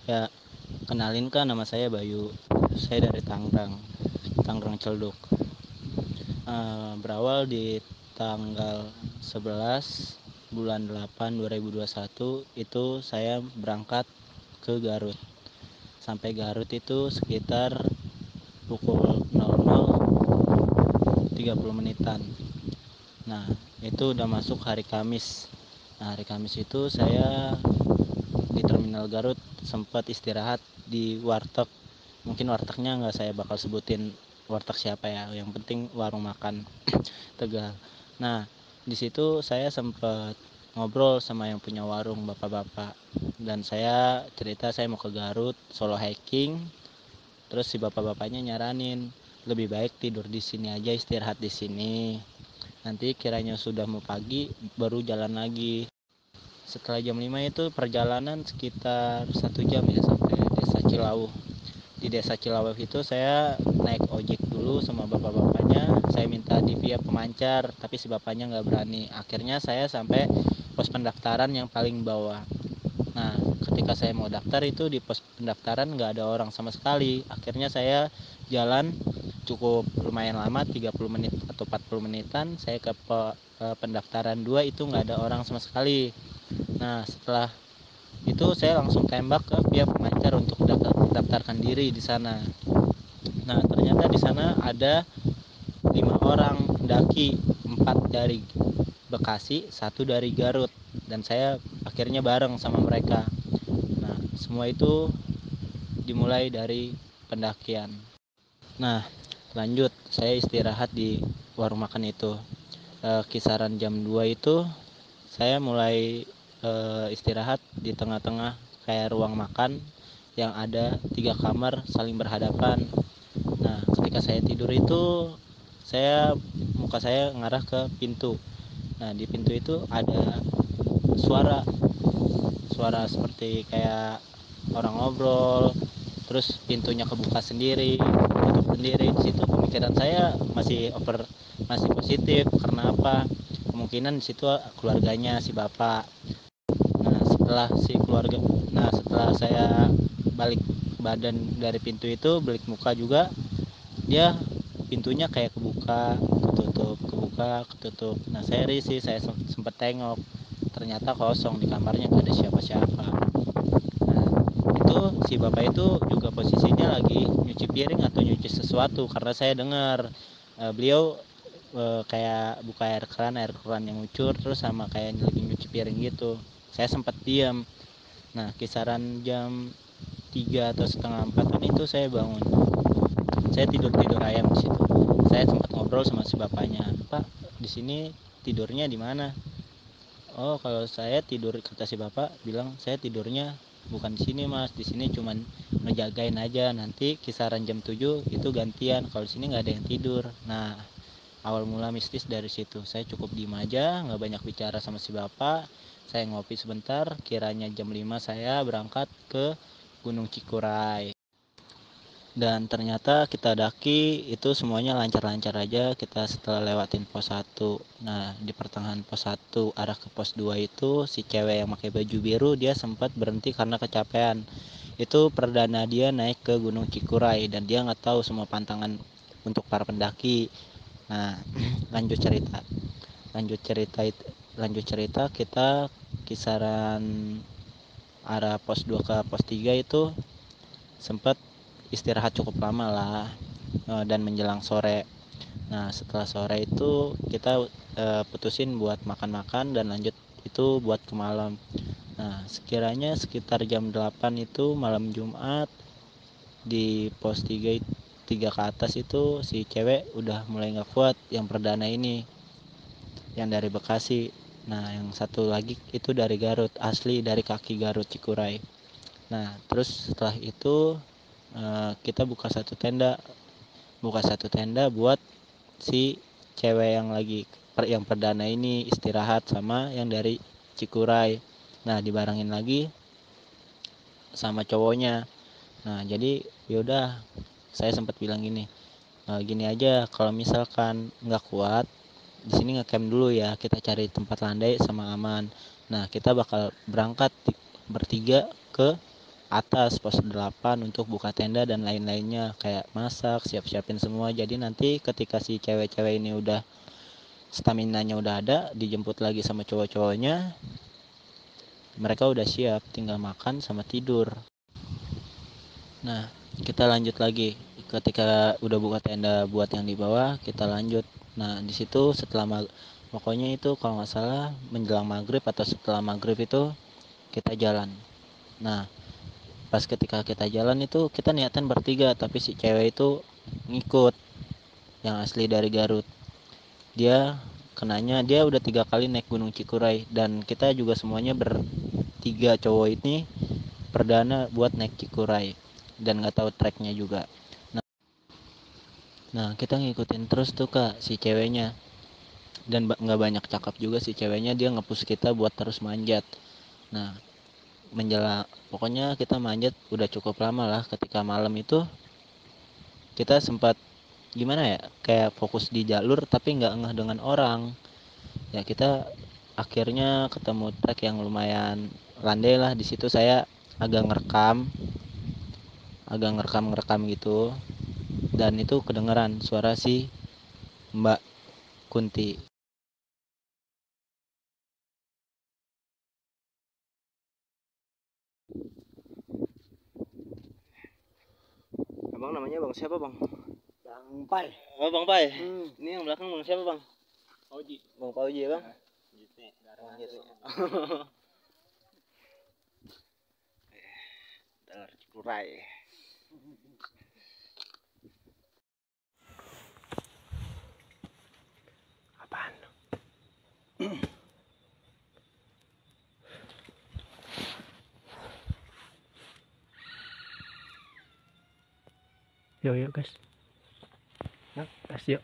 Ya, kenalin kan, nama saya Bayu. Saya dari Tangerang Celduk. Berawal di tanggal 11 bulan 8 2021 itu saya berangkat ke Garut. Sampai Garut itu sekitar pukul 00.30 menitan. Nah, itu udah masuk hari Kamis. Nah, hari Kamis itu saya di Terminal Garut sempat istirahat di warteg. Mungkin wartegnya nggak saya bakal sebutin warteg siapa ya, yang penting warung makan Tegal. Nah, di situ saya sempat ngobrol sama yang punya warung, bapak-bapak, dan saya cerita saya mau ke Garut solo hiking. Terus si bapak-bapaknya nyaranin lebih baik tidur di sini aja, istirahat di sini, nanti kiranya sudah mau pagi baru jalan lagi. Setelah jam 5 itu perjalanan sekitar 1 jam ya sampai desa Cilawuh. Di desa Cilawuh itu saya naik ojek dulu sama bapak-bapaknya. Saya minta di via pemancar, tapi si bapaknya nggak berani. Akhirnya saya sampai pos pendaftaran yang paling bawah. Nah, ketika saya mau daftar itu di pos pendaftaran nggak ada orang sama sekali. Akhirnya saya jalan cukup lumayan lama, 30 menit atau 40 menitan. Saya ke pendaftaran 2 itu nggak ada orang sama sekali. Nah, setelah itu saya langsung tembak ke pihak pemancar untuk daftarkan diri di sana. Nah, ternyata di sana ada 5 orang pendaki, 4 dari Bekasi, 1 dari Garut, dan saya akhirnya bareng sama mereka. Nah, semua itu dimulai dari pendakian. Nah, lanjut saya istirahat di warung makan itu. Kisaran jam 2 itu saya mulai istirahat di tengah-tengah kayak ruang makan yang ada 3 kamar saling berhadapan. Nah, ketika saya tidur itu muka saya ngarah ke pintu. Nah, di pintu itu ada suara suara seperti kayak orang ngobrol, terus pintunya kebuka sendiri, tutup sendiri. Di situ pemikiran saya masih positif. Karena apa? Kemungkinan di situ keluarganya si bapak. Nah, setelah saya balik badan dari pintu itu, balik muka juga, dia pintunya kayak kebuka ketutup. Nah, saya risih, saya sempat tengok, ternyata kosong, di kamarnya nggak ada siapa-siapa. Nah, itu si bapak itu juga posisinya lagi nyuci piring atau nyuci sesuatu, karena saya dengar beliau kayak buka air keran yang ngucur, terus sama kayak lagi nyuci piring gitu. Saya sempat diam. Nah, kisaran jam 3 atau setengah 4 itu saya bangun. Saya tidur ayam di situ. Saya sempat ngobrol sama si bapaknya, "Pak, di sini tidurnya di mana?" "Oh, kalau saya tidur," kata si bapak, bilang, "saya tidurnya bukan di sini, Mas. Di sini cuman ngejagain aja. Nanti kisaran jam 7 itu gantian. Kalau di sini nggak ada yang tidur." Nah, awal mula mistis dari situ. Saya cukup diem aja, nggak banyak bicara sama si bapak. Saya ngopi sebentar. Kiranya jam 5 saya berangkat ke Gunung Cikuray. Dan ternyata kita daki itu semuanya lancar-lancar aja. Kita setelah lewatin pos 1. Nah, di pertengahan pos 1 arah ke pos 2 itu si cewek yang pakai baju biru dia sempat berhenti karena kecapean. Itu perdana dia naik ke Gunung Cikuray dan dia nggak tahu semua pantangan untuk para pendaki. Nah, lanjut cerita. Lanjut cerita lanjut cerita kita kisaran arah pos 2 ke pos 3 itu sempat istirahat cukup lama lah, dan menjelang sore. Nah, setelah sore itu kita putusin buat makan-makan dan lanjut itu buat ke malam. Nah, sekiranya sekitar jam 8 itu malam Jumat, di pos 3 ke atas itu si cewek udah mulai nggak kuat, yang perdana ini yang dari Bekasi. Nah, yang satu lagi itu dari Garut, asli dari kaki Garut Cikuray. Nah, terus setelah itu kita buka satu tenda buat si cewek yang perdana ini istirahat sama yang dari Cikuray. Nah, dibarengin lagi sama cowoknya. Nah, jadi yaudah, saya sempat bilang gini aja, kalau misalkan nggak kuat di sini ngecamp dulu ya, kita cari tempat landai sama aman. Nah, kita bakal berangkat bertiga ke atas pos 8 untuk buka tenda dan lain-lainnya, kayak masak, siap-siapin semua. Jadi nanti ketika si cewek-cewek ini udah staminanya udah ada, dijemput lagi sama cowok-cowoknya, mereka udah siap, tinggal makan sama tidur. Nah, kita lanjut lagi. Ketika udah buka tenda buat yang di bawah, kita lanjut. Nah, di situ pokoknya itu kalau nggak salah menjelang maghrib atau setelah maghrib itu kita jalan. Nah, pas ketika kita jalan itu kita niatan bertiga, tapi si cewek itu ngikut, yang asli dari Garut. Dia udah 3 kali naik Gunung Cikuray, dan kita juga semuanya bertiga cowok ini perdana buat naik Cikuray dan nggak tahu treknya juga. Nah, kita ngikutin terus tuh kak si ceweknya, dan nggak banyak cakap juga si ceweknya, dia ngepush kita buat terus manjat. Nah, pokoknya kita manjat udah cukup lama lah. Ketika malam itu kita sempat gimana ya, kayak fokus di jalur tapi nggak ngeh dengan orang ya. Kita akhirnya ketemu trek yang lumayan landai lah. Di situ saya agak ngerekam gitu, dan itu kedengeran suara si Mbak Kunti. Abang namanya bang siapa bang? Bang Pai. Oh bang Pai. Ini yang belakang bang siapa bang? Pauji. Bang Pauji ya bang? Gitu. Ntar Cikuray. Apaan? Yuk guys. Nah, guys yuk.